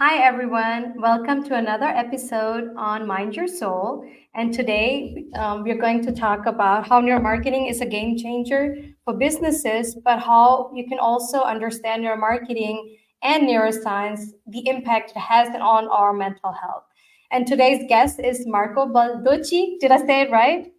Hi, everyone. Welcome to another episode on Mind Your Soul. And today we're going to talk about how neuromarketing is a game changer for businesses, but how you can also understand neuromarketing and neuroscience, the impact it has on our mental health. And today's guest is Marco Baldocchi. Did I say it right?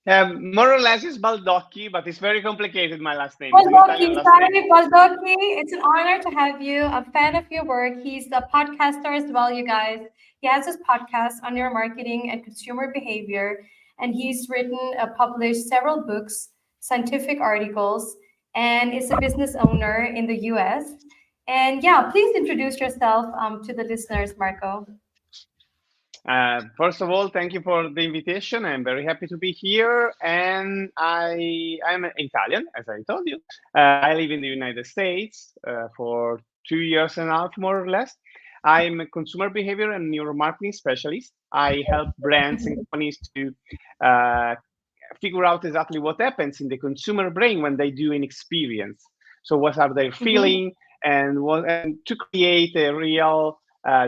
More or less, it's Baldocchi, but it's very complicated. My last name. It's an Italian Baldocchi, last name. sorry, Baldocchi. It's an honor to have you. A fan of your work. He's a podcaster as well, you guys. He has his podcast on neuromarketing and consumer behavior, and he's written, published several books, scientific articles, and is a business owner in the U.S. And yeah, please introduce yourself to the listeners, Marco. First of all, thank you for the invitation. I'm very happy to be here, and I'm Italian, as I told you. I live in the United States for 2 years and a half, more or less. I'm a consumer behavior and neuromarketing specialist. I help brands and companies to uh, figure out exactly what happens in the consumer brain when they do an experience. So what are they Mhm. feeling, and to create a real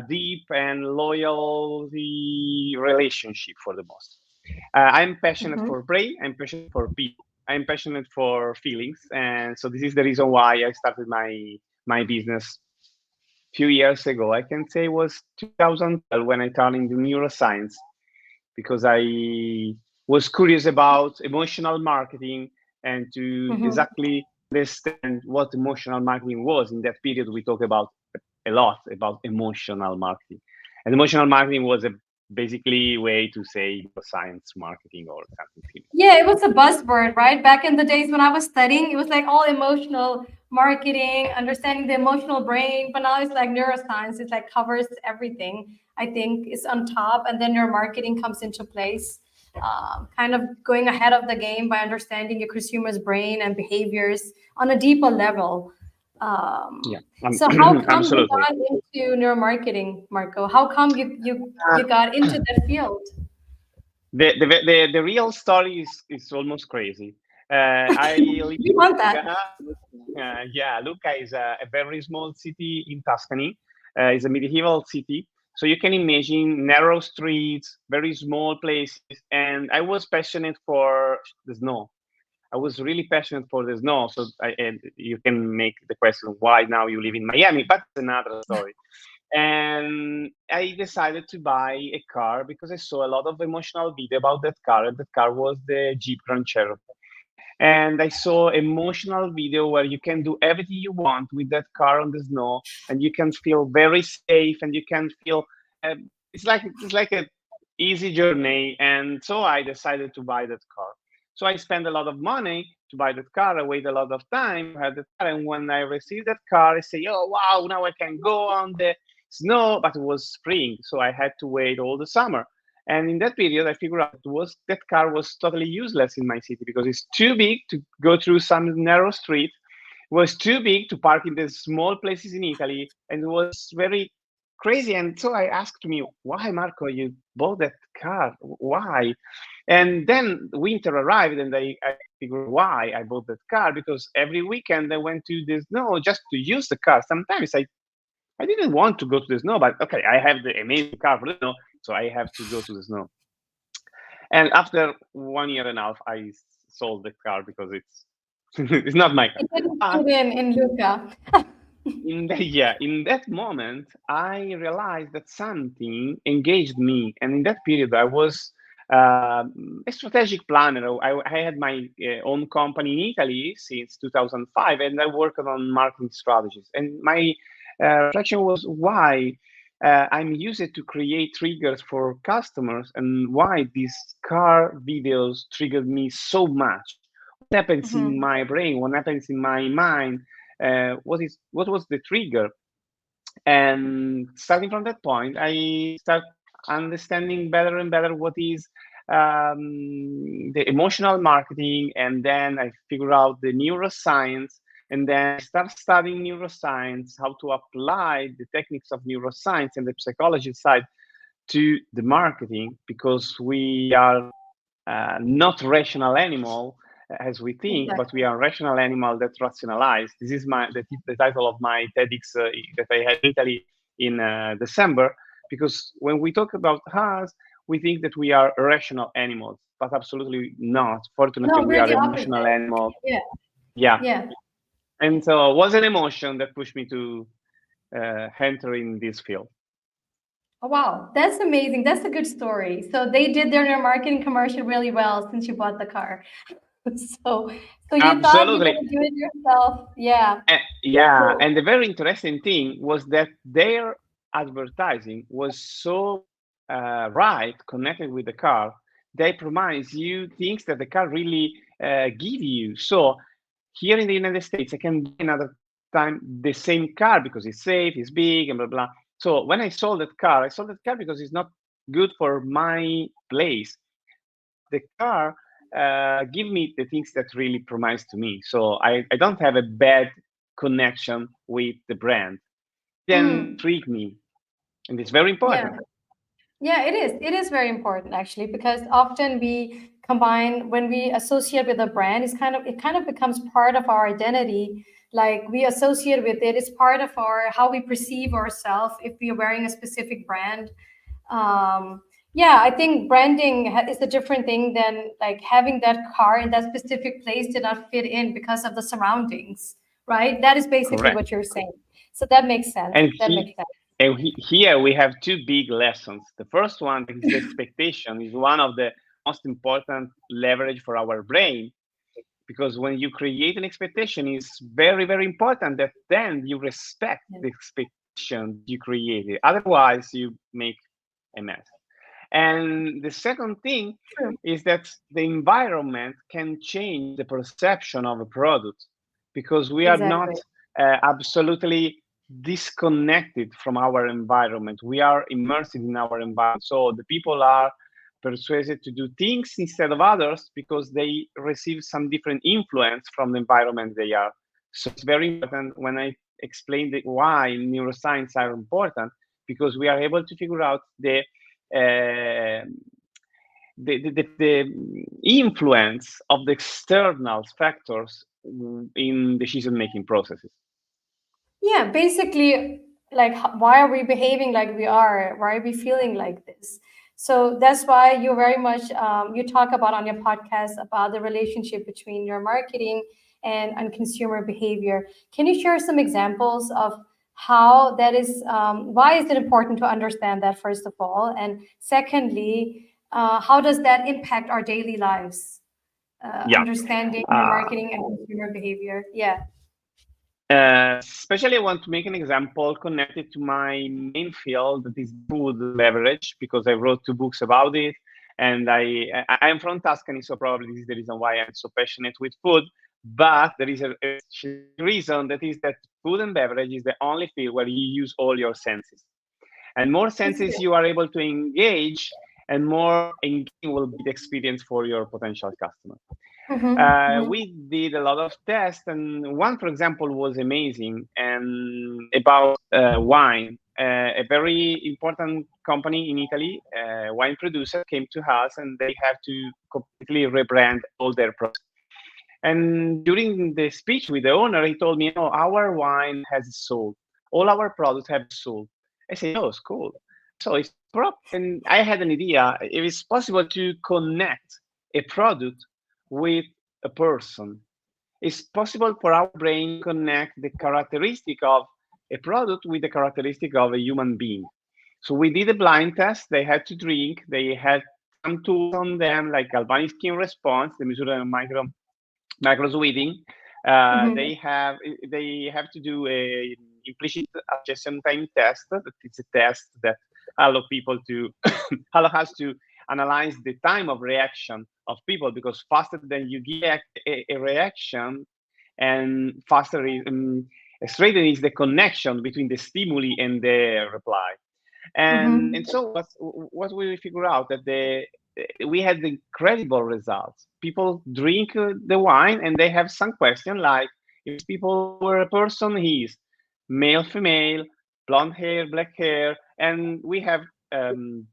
deep and loyalty relationship for the most. I'm passionate Mhm. for brain. I'm passionate for people. I'm passionate for feelings, and so this is the reason why I started my business a few years ago. I can say it was 2012 when I turned into neuroscience because I was curious about emotional marketing and to Mhm. exactly understand what emotional marketing was. In that period, we talk about a lot about emotional marketing, and emotional marketing was a basically way to say science marketing or something similar. Yeah, it was a buzzword, right? Back in the days when I was studying, it was like all emotional marketing, understanding the emotional brain. But now it's like neuroscience. It's like covers everything. I think it's on top, and then your marketing comes into place, kind of going ahead of the game by understanding your consumer's brain and behaviors on a deeper level. Yeah, So how come you absolutely. got into neuromarketing, Marco? How come you got into that field? The real story is almost crazy. I live We in want that. Lucca. Yeah, Lucca is a very small city in Tuscany. It's a medieval city, so you can imagine narrow streets, very small places. And I was passionate for the snow. I was really passionate for the snow. And you can make the question why now you live in Miami, but it's another story. And I decided to buy a car because I saw a lot of emotional video about that car, and that car was the Jeep Grand Cherokee. And I saw emotional video where you can do everything you want with that car on the snow, and you can feel very safe, and you can feel uh, it's like a easy journey. And so I decided to buy that car. So I spent a lot of money to buy that car. I wait a lot of time to have that car, and when I received that car, I say, "Oh wow, now I can go on the snow." But it was spring, so I had to wait all the summer. And in that period, I figured out that car was totally useless in my city because it's too big to go through some narrow street. It was too big to park in the small places in Italy, and it was very crazy. And so I asked me, why, Marco, you bought that car? Why? And then winter arrived, and I figured why I bought that car because every weekend I went to the snow just to use the car. Sometimes I didn't want to go to the snow, but okay, I have the amazing car for the snow, so I have to go to the snow. And after 1 year and a half, I sold the car because it's it's not my car. It didn't But fit in Luca. in that moment, I realized that something engaged me, and in that period, I was a strategic planner. I had my own company in Italy since 2005, and I worked on marketing strategies. And my reflection was why I'm used to create triggers for customers, and why these car videos triggered me so much. What happens in Mhm. my brain? What happens in my mind? What was the trigger? And starting from that point, I start understanding better and better what is the emotional marketing, and then I figure out the neuroscience, and then I start studying neuroscience, how to apply the techniques of neuroscience and the psychology side to the marketing, because we are not rational animal as we think, but we Exactly. are rational animal that rationalize. This is the title of my TEDx that I had in Italy in December, because when we talk about us, we think that we are rational animals, but absolutely not. Fortunately, No, we we're are the emotional opposite. animals. Yeah, Yeah. yeah. And so it was an emotion that pushed me to enter in this field. Oh, wow, that's amazing. That's a good story. So they did their marketing commercial really well since you bought the car. So, so you thought you're Absolutely. gonna do it yourself. Yeah. Yeah, So, and the very interesting thing was that their advertising was so right, connected with the car. They promise you things that the car really give you. So here in the United States, I can buy another time the same car because it's safe, it's big, and blah blah. So when I sold that car because it's not good for my place. The car give me the things that really promise to me. So I don't have a bad connection with the brand. Then mm, trick me, and it's very yeah. important. Yeah, it is. It is very important actually because often we combine when we associate with a brand, it kind of becomes part of our identity. Like we associate with it, it's part of our how we perceive ourselves if we are wearing a specific brand. Um, yeah, I think branding is a different thing than like having that car in that specific place did not fit in because of the surroundings, right? That is basically Correct. what you're saying. So that makes sense. And That makes sense. here we have two big lessons. The first one is the expectation is one of the most important leverage for our brain, because when you create an expectation, it's very very important that then you respect Yeah. the expectation you created. Otherwise, you make a mess. And the second thing True. is that the environment can change the perception of a product, because we are not Exactly. absolutely disconnected from our environment. We are immersed in our environment. So the people are persuaded to do things instead of others because they receive some different influence from the environment they are. So it's very important when I explain why neuroscience are important, because we are able to figure out uh, the influence of the external factors in decision making processes. Yeah, basically, like, why are we behaving like we are? Why are we feeling like this? So that's why you very much you talk about on your podcast about the relationship between your marketing and consumer behavior. Can you share some examples of how that is? Why is it important to understand that first of all, and secondly, how does that impact our daily lives? Yeah. Understanding your Uh, marketing and consumer behavior. Yeah. Especially, I want to make an example connected to my main field, that is food and beverage, because I wrote two books about it, and I'm from Tuscany, so probably this is the reason why I'm so passionate with food. But there is a reason, that is that food and beverage is the only field where you use all your senses, and more That's senses you are able to engage, and more engaging will be the experience for your potential customer. true. We did a lot of tests, and one, for example, was amazing, and about wine. A very important company in Italy, wine producer, came to us, and they have to completely rebrand all their products. And during the speech with the owner, he told me, "No, our wine has soul. All our products have soul." I said, "Oh, it's cool." So it's and I had an idea. If it's possible to connect a product with a person, it's possible for our brain to connect the characteristic of a product with the characteristic of a human being. So we did a blind test. They had to drink. They had some tools on them, like galvanic skin response, the measure of macros reading. Mhm. They have to do a implicit adjacent time test. That is a test that allow people to allow us to analyze the time of reaction of people, because faster than you get a reaction, and faster is straighter is the connection between the stimuli and the reply. And Mhm. so what we figure out that we had incredible results. People drink the wine, and they have some question like, if people were a person, he's male, female, blonde hair, black hair, and we have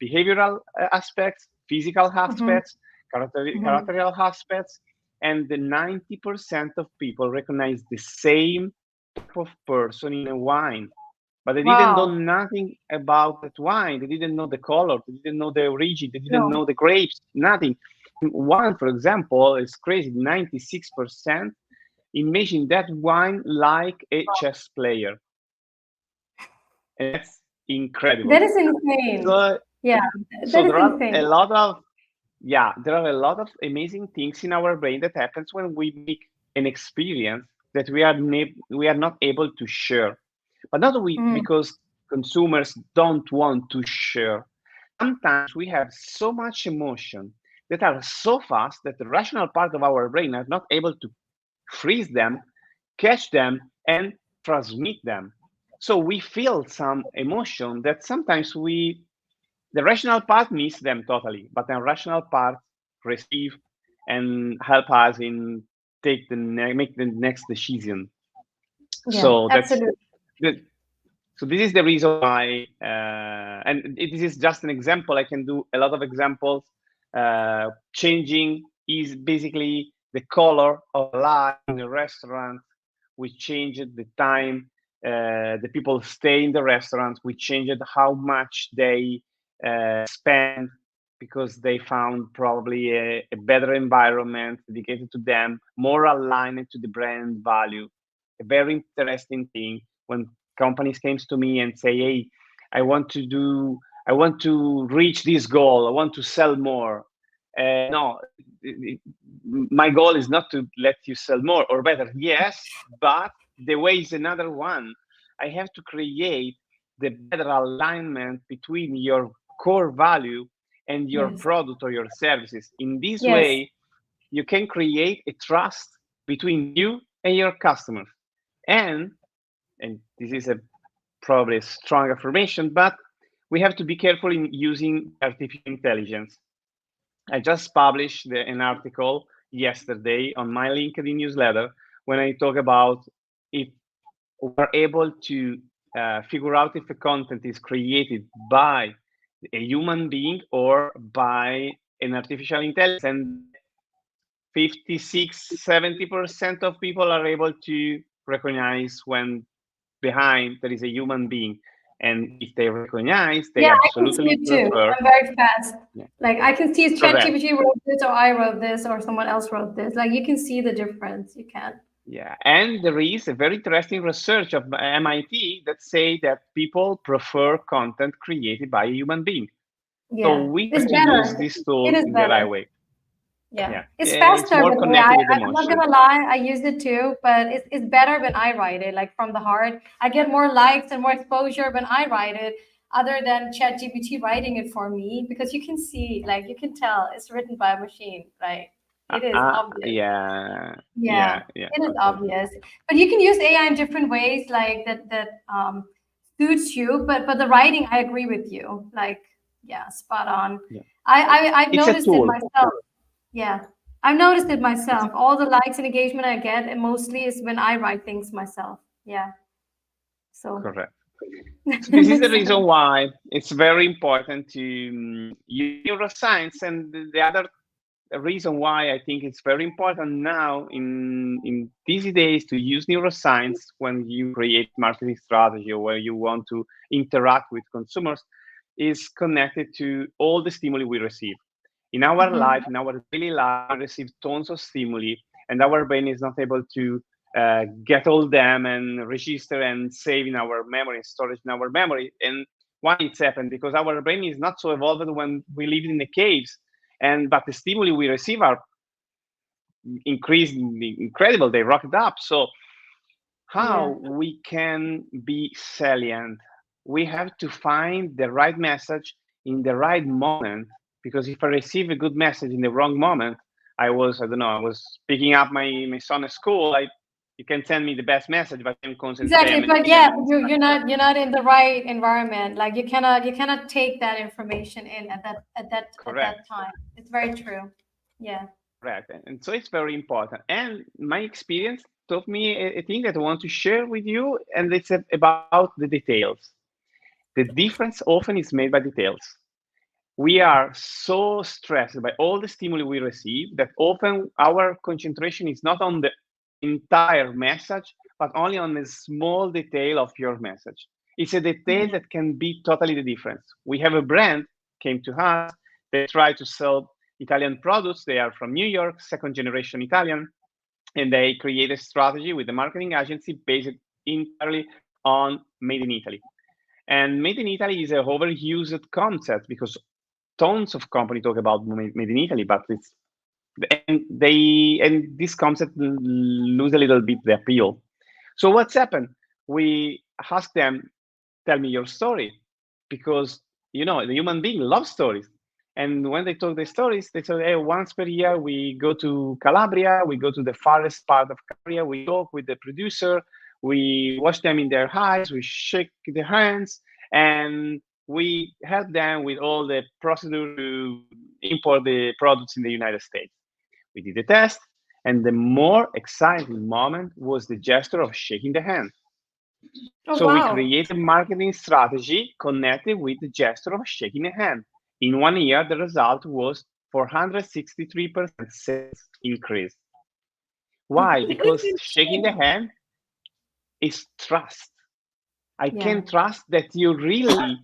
behavioral aspects, physical Mhm. aspects, Mhm. characterial aspects, and the 90% of people recognize the same type of person in a wine. but they didn't know Wow. nothing about that wine. They didn't know the color. They didn't know the origin. They didn't No. know the grapes. Nothing. One, for example, is crazy. 96% imagine that wine like a chess player, and that's That incredible. is insane. So, Yeah, so that is there are a insane. lot of there are a lot of amazing things in our brain that happens when we make an experience that we are not able to share, but not Mm. because consumers don't want to share. Sometimes we have so much emotion that are so fast that the rational part of our brain are not able to freeze them, catch them, and transmit them. So we feel some emotion that sometimes the rational part miss them totally, but the rational part receive and help us in make the next decision. Yeah, So absolutely. the, so this is the reason why, this is just an example. I can do a lot of examples. Changing is basically the color of light in a restaurant. We changed the time the people stay in the restaurant. We changed how much they spend because they found probably a better environment dedicated to them, more aligned to the brand value. A very interesting thing when companies comes to me and say, "Hey, I want to do, I want to reach this goal. I want to sell more." No, my goal is not to let you sell more, or better, yes, but the way is another one. I have to create the better alignment between your core value and your Yes. product or your services. In this Yes. way, you can create a trust between you and your customers. And this is a probably a strong affirmation, but we have to be careful in using the artificial intelligence. I just published an article yesterday on my LinkedIn newsletter when I talk about if we're able to figure out if a content is created by a human being or by an artificial intelligence, and 56-70% of people are able to recognize when behind there is a human being, and if they recognize, they Yeah, I can see absolutely it too. prefer. I'm very fast. Yeah, Like I can see correct. ChatGPT wrote this, or I wrote this, or someone else wrote this. Like you can see the difference. You can. Yeah, and there is a very interesting research of MIT that say that people prefer content created by a human being. So Yeah, we it's have to use better. this It tool is in the right better. way. Yeah, Yeah, it's it's faster more than connected AI. with I'm not emotion. gonna lie, I use it too, but it's better when I write it, like from the heart. I get more likes and more exposure when I write it, other than ChatGPT writing it for me, because you can see, like you can tell it's written by a machine, right? It is obvious. Yeah, Yeah, yeah, yeah, it is absolutely. obvious. But you can use AI in different ways, like that suits you. But the writing, I agree with you. Like, yeah, spot on. Yeah, I've it's a noticed it tool. myself. Yeah, I've noticed it It's myself. All the likes and engagement I get, and mostly is when I write things myself. Yeah. So correct. So it this is the makes reason sense. why it's very important to use neuroscience, and the other reason why I think it's very important now in these days to use neuroscience when you create marketing strategy or where you want to interact with consumers is connected to all the stimuli we receive. In our Mhm. life, in our daily life, we receive tons of stimuli, and our brain is not able to get all them and register and save in our memory, storage in our memory. And why it's happened? Because our brain is not so evolved when we live in the caves, and but the stimuli we receive are increasingly incredible. They rocked up. So Yeah. how we can be salient? We have to find the right message in the right moment. Because if I receive a good message in the wrong moment, I don't know, I was picking up my son at school. You can send me the best message, but I'm concentrating. Exactly. I'm But engaged. yeah, And you're not in the right environment. Like you cannot take that information in at that correct. time. It's very true. Yeah. Correct. And so it's very important. And my experience taught me a thing that I want to share with you, and it's about the details. The difference often is made by details. We are so stressed by all the stimuli we receive that often our concentration is not on the entire message, but only on a small detail of your message. It's a detail that can be totally the difference. We have a brand came to us. They try to sell Italian products. They are from New York, second generation Italian, and they create a strategy with the marketing agency based entirely on made in Italy. And made in Italy is a overused concept because tons of companies talk about made in Italy, but it's and this concept lose a little bit the appeal. So what's happened? We ask them, tell me your story, because the human being loves stories. And when they told the stories, they said, hey, once per year we go to Calabria, we go to the farthest part of Calabria, we talk with the producer, we watch them in their eyes, we shake their hands, and we help them with all the procedure to import the products in the United States. We did the test, and the more exciting moment was the gesture of shaking the hand. Oh, So we wow. created a marketing strategy connected with the gesture of shaking a hand. In 1 year, the result was 463% sales increase. Why? It's Because shaking the insane. hand is trust. I Yeah. can trust that you really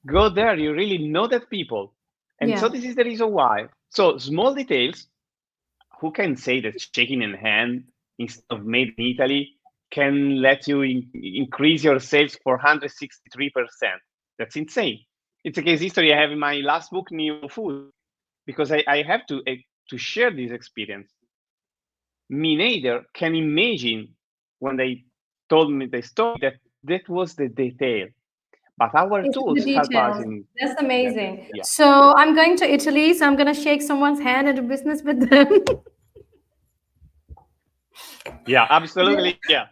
go there, you really know that people. And so Yeah. this is the reason why. So small details, who can say that shaking in hand instead of made in Italy can let you increase your sales 463%? That's insane. It's a case history I have in my last book, New Food, because I have to share this experience. Me neither can imagine when they told me the story that that was the detail. But our It's the tools help us details. in That's that. amazing. Yeah. So I'm going to Italy, so I'm going to shake someone's hand and do business with them. Yeah, Yeah. absolutely. Yeah.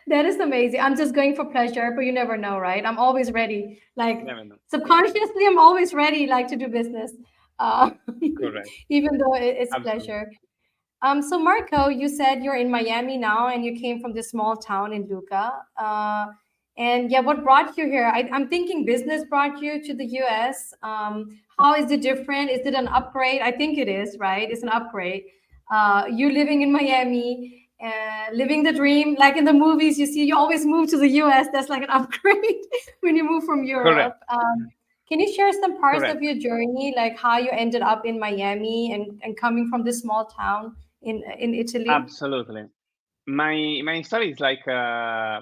That is amazing. I'm just going for pleasure, but you never know, right? I'm always ready. Like Never know. subconsciously, I'm always ready, like to do business, uh, Correct. even though it's Absolutely. pleasure. So Marco, you said you're in Miami now, and you came from this small town in Luca. And yeah, what brought you here? I'm thinking business brought you to the US. How is it different? Is it an upgrade? I think it is, right? It's an upgrade. You living in Miami, living the dream, like in the movies, you see, you always move to the US. That's like an upgrade when you move from Correct. Europe. Can you share some parts of Correct. your journey, like how you ended up in Miami and coming from this small town in Italy? Absolutely. My story is like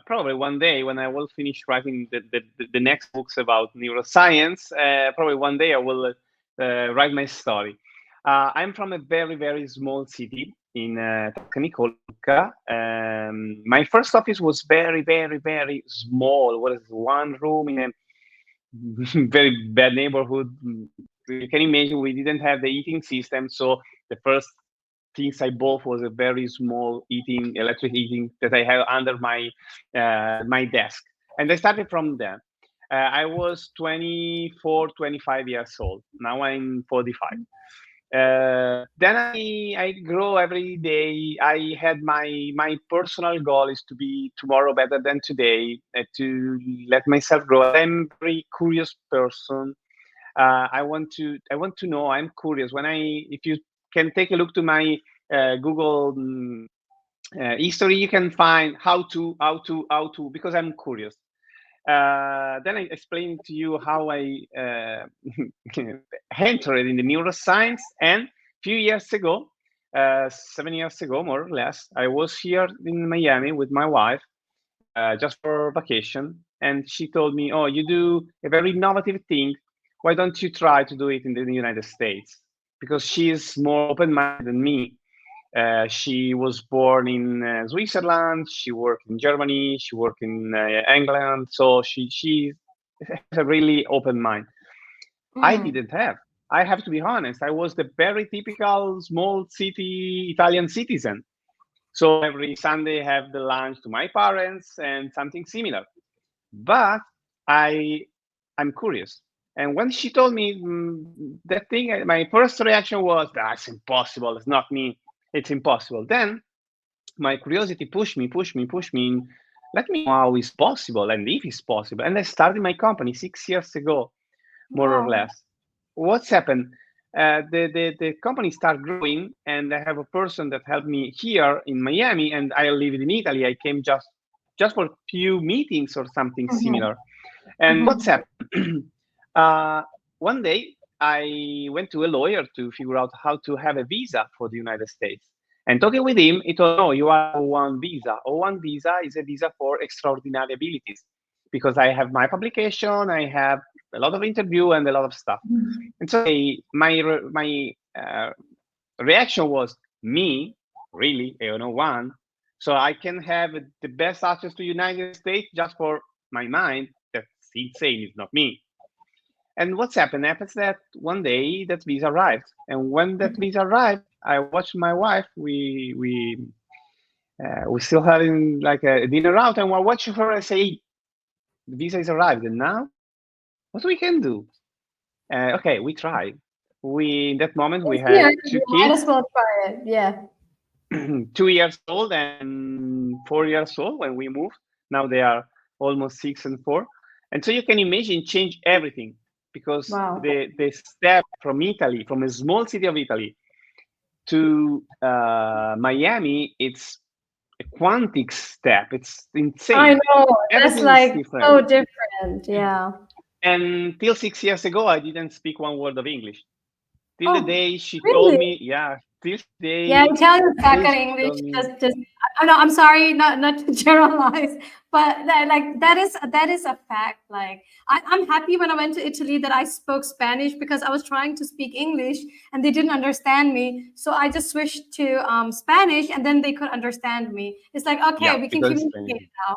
probably one day when I will finish writing the next books about neuroscience, probably one day I will write my story. I'm from a very small city in Tuscany called Lucca. My first office was very small. Was one room in a very bad neighborhood. You can imagine we didn't have the heating system, so the first things I bought was a very small electric heating that I have under my desk, and I started from there. I was 24, 25 years old. Now I'm 45. Then I grow every day. I had my personal goal is to be tomorrow better than today, to let myself grow. I'm a very curious person. I want to know. I'm curious. If you can take a look to my Google history, you can find how to because I'm curious. Then I explained to you how I entered in the neuroscience, and few years ago, 7 years ago, more or less, I was here in Miami with my wife just for vacation, and she told me, "Oh, you do a very innovative thing. Why don't you try to do it in the United States?" Because she is more open-minded than me. She was born in Switzerland. She worked in Germany. She worked in England. So she has a really open mind. I Mm. didn't have. I have to be honest. I was the very typical small city Italian citizen. So every Sunday I have the lunch to my parents and something similar. But I I'm curious. And when she told me that thing, my first reaction was, "That's impossible. It's not me. It's impossible." Then my curiosity pushed me. Let me know how it's possible and if it's possible. And I started my company 6 years ago, more or Wow. less. What's happened? The company started growing, and I have a person that helped me here in Miami, and I live in Italy. I came just just for few meetings or something Mm-hmm. similar. And what's Mm-hmm. happened? One day, I went to a lawyer to figure out how to have a visa for the United States. And talking with him, he told me, no, you are O1 visa. O1 visa is a visa for extraordinary abilities because I have my publication, I have a lot of interview and a lot of stuff. And so my reaction was, me, really, a O1, so I can have the best access to United States just for my mind. That's insane. It's not me. And what's happened? Happens that one day that visa arrived, and when that visa arrived, I watched my wife. We still having like a dinner out, and we're watching her. I say, hey, the visa is arrived, and now what we can do? Okay, we try. We in that moment we It's had here. two You might as kids, well try it. Yeah. 2 years old and 4 years old when we moved. Now they are almost 6 and 4. And so you can imagine change everything because Wow. the step from Italy, from a small city of Italy to Miami, it's a quantic step. It's I insane. know. That's Everything is like different. so different. Yeah. And till 6 years ago, I didn't speak one word of English. Till the Oh, day she told really? me, yeah, till Yeah, Italian the day second she English. told me, Just. I know. I'm sorry, not to generalize, but like that is a fact. Like I'm happy when I went to Italy that I spoke Spanish because I was trying to speak English and they didn't understand me. So I just switched to Spanish and then they could understand me. It's like yeah, okay, we can because communicate now.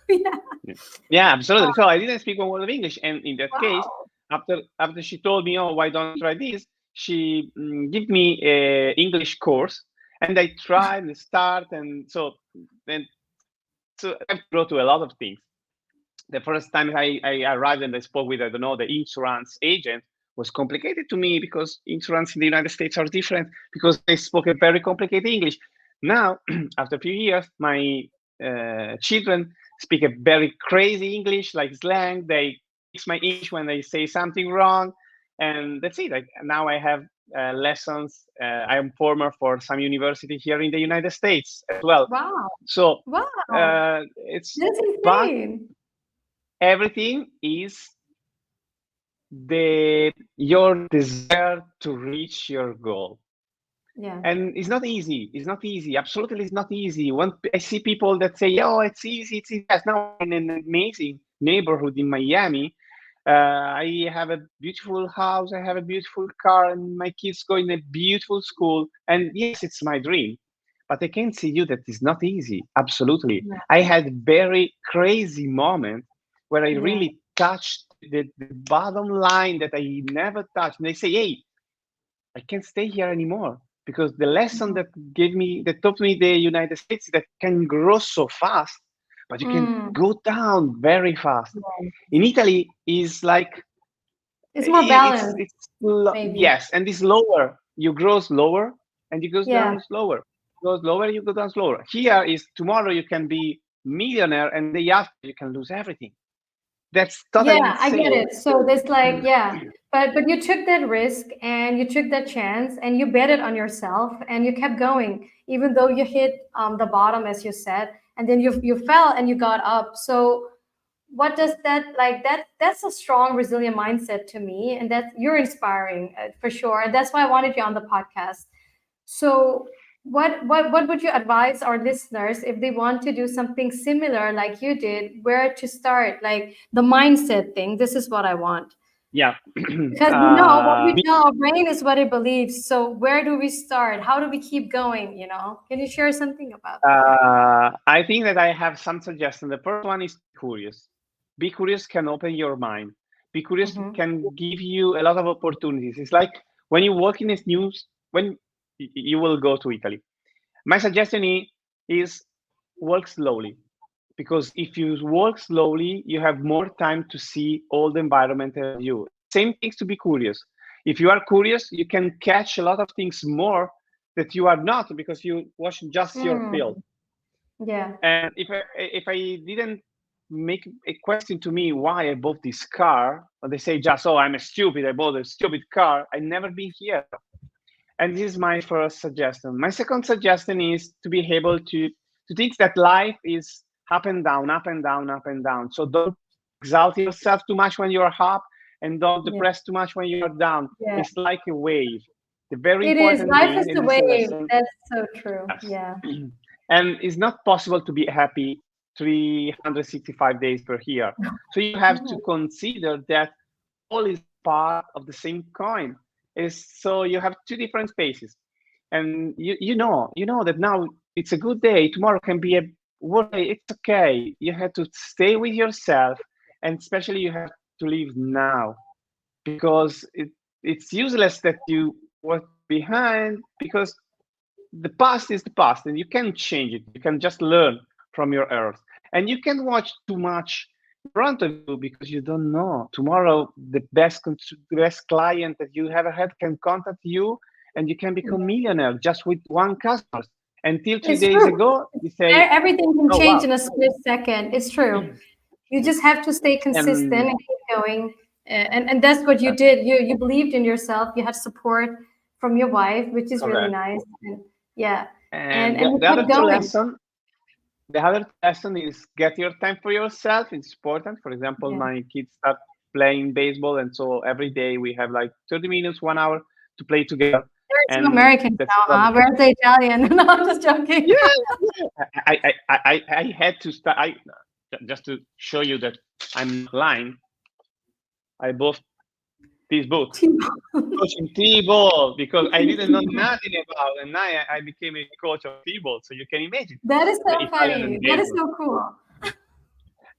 Yeah. yeah, yeah, Oh, absolutely. So I didn't speak one word of English, and in that case, wow. after she told me, oh, why don't you try this? She gave me a English course, and I tried and start, and then so I have to go to a lot of things. The first time I arrived and I spoke with, I don't know, the insurance agent was complicated to me because insurance in the United States are different because they spoke a very complicated English. Now, after a few years, my children speak a very crazy English, like slang. They fix my English when they say something wrong, and that's it. Like now, I have lessons. I am former for some university here in the United States as well. Wow. So Wow. it's That's but insane. everything is the your desire to reach your goal, Yeah. and it's not easy, absolutely it's not easy. When I see people that say, oh, it's easy, it's easy. Yes, now I'm in an amazing neighborhood in Miami. I have a beautiful house, I have a beautiful car, and my kids go in a beautiful school, and yes, it's my dream. But I can see you that it's not easy, absolutely. Yeah. I had very crazy moments where I Yeah. really touched the bottom line that I never touched. And they say, hey, I can't stay here anymore because the lesson that taught me the United States is that you can grow so fast, but you can Mm. go down very fast. Yeah. In Italy, is like It's more balanced, it's maybe. yes, and it's lower. You grow slower, and you go Yeah. down slower. Go slower, you go down slower. Here is tomorrow you can be millionaire, and the day after you can lose everything. That's totally Yeah, I get insane. it. So there's like, yeah, but you took that risk and you took that chance and you bet it on yourself and you kept going, even though you hit the bottom, as you said, and then you fell and you got up. So what does that like that's a strong resilient mindset to me, and that you're inspiring for sure, and that's why I wanted you on the podcast. So what would you advise our listeners if they want to do something similar like you did, where to start, like the mindset thing? This is what I want, Yeah. because what we tell our brain is what it believes. So where do we start? How do we keep going? Can you share something about that? I think that I have some suggestions. The first one is curious. Be curious can open your mind. Be curious Mm-hmm. can give you a lot of opportunities. It's like when you work in this news, when you will go to Italy. My suggestion is work slowly, because if you work slowly, you have more time to see all the environment around you. Same things to be curious. If you are curious, you can catch a lot of things more that you are not because you watch just your field. Mm, yeah. And if I didn't make a question to me why I bought this car, or they say just, oh, I'm a stupid, I bought a stupid car, I never been here. And this is my first suggestion. My second suggestion is to be able to think that life is up and down, up and down, up and down. So don't exalt yourself too much when you're up, and don't Yeah. depress too much when you're down. Yeah. It's like a wave. The very It is. important Life is thing, the and this is a wave. lesson, That's so true. yes. Yeah. And it's not possible to be happy 365 days per year. So you have to consider that all is part of the same coin. Is so you have two different spaces, and you know that now it's a good day. Tomorrow can be a worse day. It's okay. You have to stay with yourself, and especially you have to live now, because it's useless that you work behind, because the past is the past and you can't change it. You can just learn from your errors, and you can watch too much in front of you, because you don't know tomorrow the best client that you ever had can contact you, and you can become millionaire just with one customer. Until three It's days true. ago you say, Everything can oh change wow. in a split second. It's true. You just have to stay consistent And and keep going. And that's what you that's did. You believed in yourself. You had support from your wife, which is really correct. nice. And yeah. And And you the other kept two going. lesson The other lesson is get your time for yourself. It's important. For example, Yeah. my kids start playing baseball, and so every day we have like 30 minutes, 1 hour to play together. We're two And Americans that's now, probably, huh? Where's the Italian? No, I'm just joking. yeah, yeah. I had to start. Just to show you that I'm not lying. I bought this book, coaching T-ball, because I didn't know nothing about, and now I became a coach of T-ball. So you can imagine That is the so Italian funny. and That is baseball. so cool.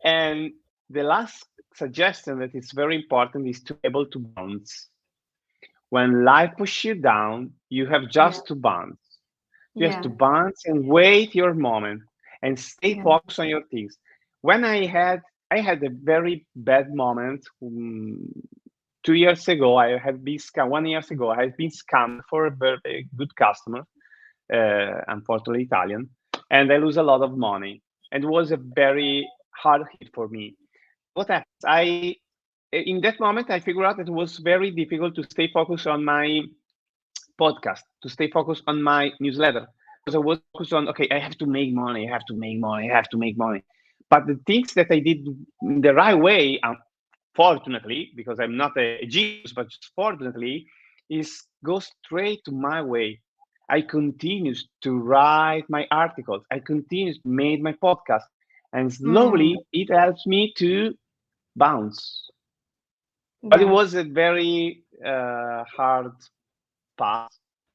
And the last suggestion that is very important is to be able to bounce. When life pushes you down, you have Yeah. just to bounce. You have to Yeah. bounce and wait your moment and stay Yeah. focused on your things. When I had a very bad moment 2 years ago. I had been scammed 1 year ago. I had been scammed for a very good customer, unfortunately Italian, and I lose a lot of money. And it was a very hard hit for me. What happens? In that moment, I figured out that it was very difficult to stay focused on my podcast, to stay focused on my newsletter, because I was focused on, okay, I have to make money, I have to make money, I have to make money. But the things that I did in the right way, fortunately, because I'm not a genius, but just fortunately, is go straight to my way. I continue to write my articles. I continue to make my podcast, and Mm, slowly it helps me to bounce. But it yeah. was a very hard path.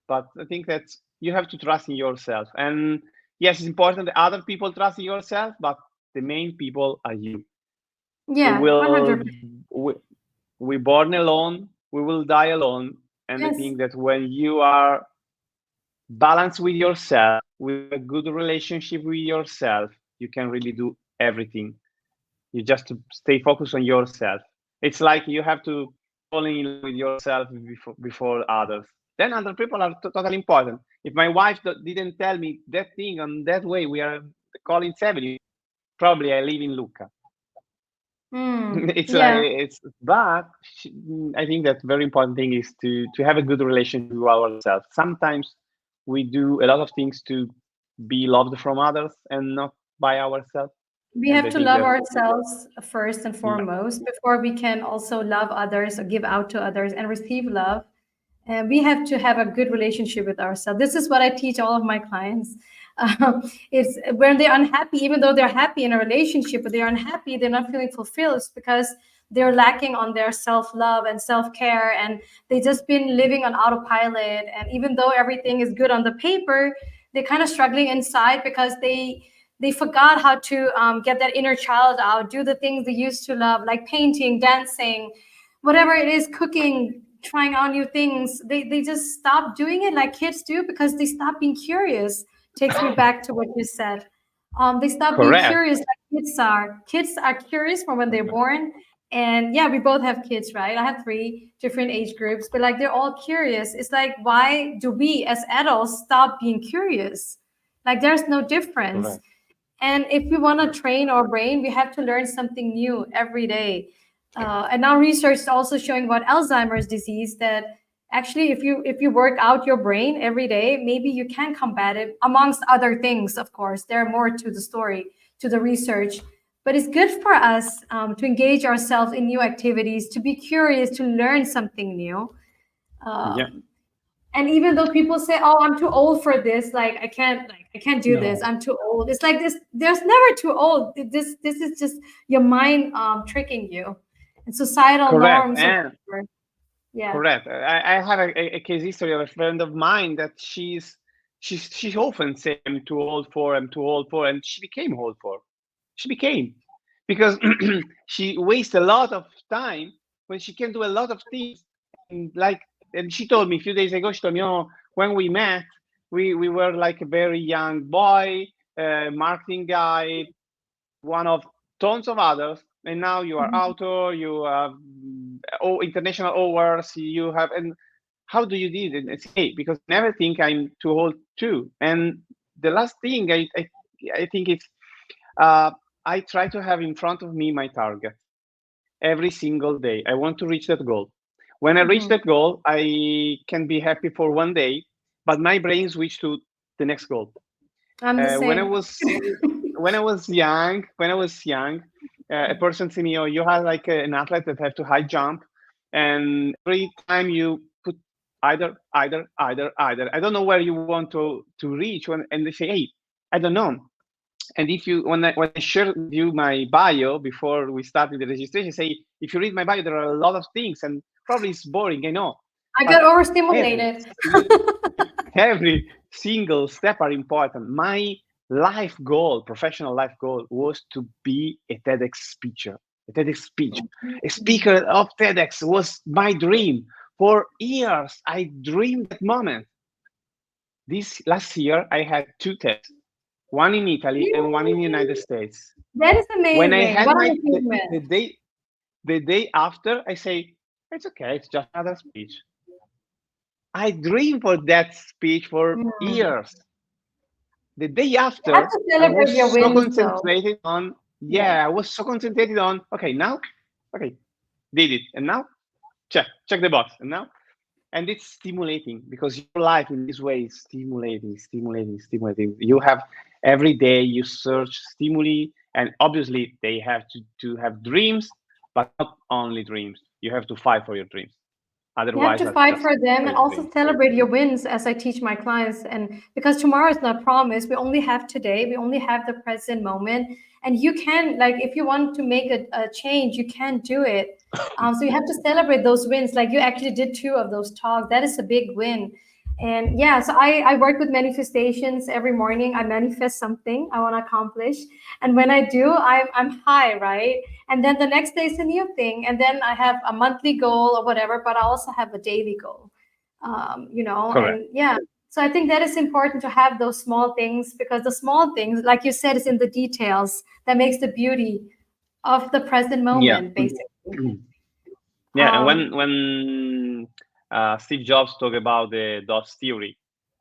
But I think that you have to trust in yourself. And yes, it's important that other people trust in yourself, but the main people are you. We Yeah. will 100%. we, we born alone, we will die alone. And I Yes. think that when you are balanced with yourself, with a good relationship with yourself, you can really do everything. You just to stay focused on yourself. It's like you have to fall in love with yourself before others. Then other people are totally important. If my wife didn't tell me that thing on that way, we are calling 70. Probably I live in Lucca. It's like Yeah. it's, but I think that very important thing is to have a good relationship with ourselves. Sometimes we do a lot of things to be loved from others and not by ourselves. We And have I to think love that, ourselves first and yeah, foremost before we can also love others or give out to others and receive love. And we have to have a good relationship with ourselves. This is what I teach all of my clients. It's when they're unhappy, even though they're happy in a relationship, but they're unhappy, they're not feeling fulfilled. It's because they're lacking on their self-love and self-care, and they just been living on autopilot. And even though everything is good on the paper, they're kind of struggling inside because they forgot how to get that inner child out, do the things they used to love, like painting, dancing, whatever it is, cooking, trying out new things. They just stop doing it like kids do because they stop being curious. Takes me back to what you said. They stop being correct. curious like kids are. Kids are curious from when they're born. And yeah, we both have kids, right? I have three different age groups, but like they're all curious. It's like, why do we as adults stop being curious? Like there's no difference. Correct. And if we want to train our brain, we have to learn something new every day. And now research is also showing about Alzheimer's disease that actually if you work out your brain every day, maybe you can combat it amongst other things. Of course, there are more to the story. to the research. But it's good for us to engage ourselves in new activities, to be curious, to learn something new. Yeah. And even though people say, "Oh, I'm too old for this," I can't do this. No. I'm too old. It's like this. There's never too old. This is just your mind tricking you, and societal Correct. norms or And whatever. Yeah. correct. I have a case history of a friend of mine that she often say I'm too old for, and she became old for. She became because she wastes a lot of time when she can do a lot of things. And like, and she told me a few days ago, she told me, oh, when we met, we were like a very young boy, marketing guy, one of tons of others, and now you are Mhm. author, you have international awards, you have, and how do you do it? And say, hey, because I never think I'm too old too. And the last thing I think it's uh, I try to have in front of me my target every single day. I want to reach that goal. When I reach Mhm. that goal, I can be happy for one day, but my brain switch to the next goal. I'm the Uh, when I same. was when I was young, a person said me, "Oh, you are like an athlete that have to high jump, and every time you put either, I don't know where you want to reach." And they say, "Hey, I don't know." And if you when I shared with you my bio before we started the registration, say if you read my bio, there are a lot of things, and probably it's boring, I know, I but got every overstimulated. every single step are important. My life goal, professional life goal, was to be a TEDx speaker, a TEDx speech, a speaker of TEDx was my dream. For years, I dreamed that moment. This last year, I had two TEDx, one in Italy and one in the United Yay! States. That is When I amazing. had What an my achievement. the day after, I say, it's okay, it's just another speech. I dreamed for that speech for Mm. years. The day You have after, to I celebrate your was so wins, though. concentrated on, Yeah. yeah, I was so concentrated on, okay, now, okay, did it. And now, check the box. And now, and it's stimulating because your life in this way is stimulating. You have every day you search stimuli, and obviously they have to have dreams, but not only dreams. You have to fight for your dreams. You have Otherwise, to that's fight just for them and crazy also dreams. celebrate your wins as I teach my clients. And because tomorrow is not promised, we only have today, we only have the present moment. And you can, like, if you want to make a change, you can do it. So you have to celebrate those wins. Like you actually did two of those talks. That is a big win. And yeah, so I work with manifestations every morning. I manifest something I want to accomplish. And when I do, I'm high, right? And then the next day is a new thing. And then I have a monthly goal or whatever, but I also have a daily goal, Correct. and yeah. So I think that is important to have those small things because the small things, like you said, is in the details that makes the beauty of the present Yeah. moment, basically. Yeah, and Um, when Steve Jobs talked about the dots theory,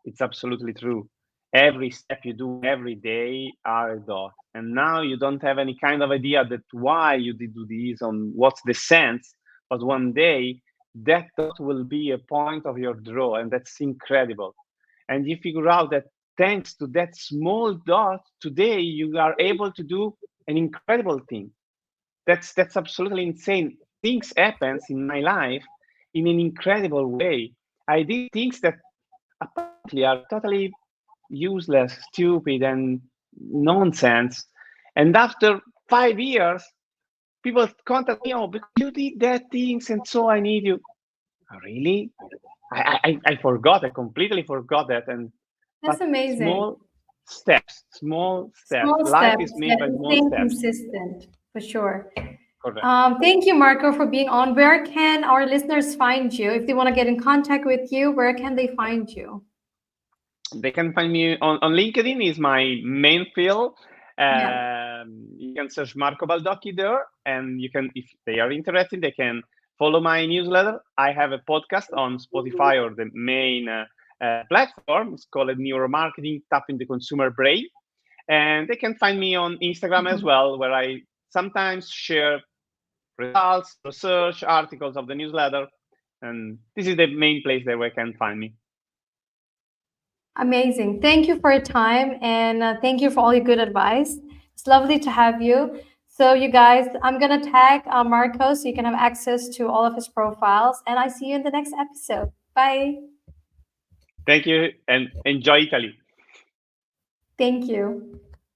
it's absolutely true. Every step you do every day are a dot, and now you don't have any kind of idea that why you did do this, on what's the sense. But one day that dot will be a point of your draw, and that's incredible. And you figure out that thanks to that small dot, today you are able to do an incredible thing. That's absolutely insane. Things happens in my life in an incredible way. I did things that apparently are totally useless, stupid, and nonsense. And after 5 years, people contact me, oh, because you did that things, and so I need you. "Oh, really? I forgot. I completely forgot that. And that's but amazing. small steps. Small Life is steps, made yeah, by and small staying steps. consistent for sure. Correct. Thank you, Marco, for being on. Where can our listeners find you? If they want to get in contact with you, where can they find you? They can find me on LinkedIn is my main field. Yeah. You can search Marco Baldocchi there, and you can, if they are interested, they can follow my newsletter. I have a podcast on Spotify or the main platform. It's called Neuromarketing, Tapping the Consumer Brain. And they can find me on Instagram as Mhm. well, where I sometimes share results, research, articles of the newsletter. And this is the main place that they can find me. Amazing. Thank you for your time and thank you for all your good advice. It's lovely to have you. So, you guys, I'm going to tag Marco so you can have access to all of his profiles. And I see you in the next episode. Bye. Thank you and enjoy Italy. Thank you.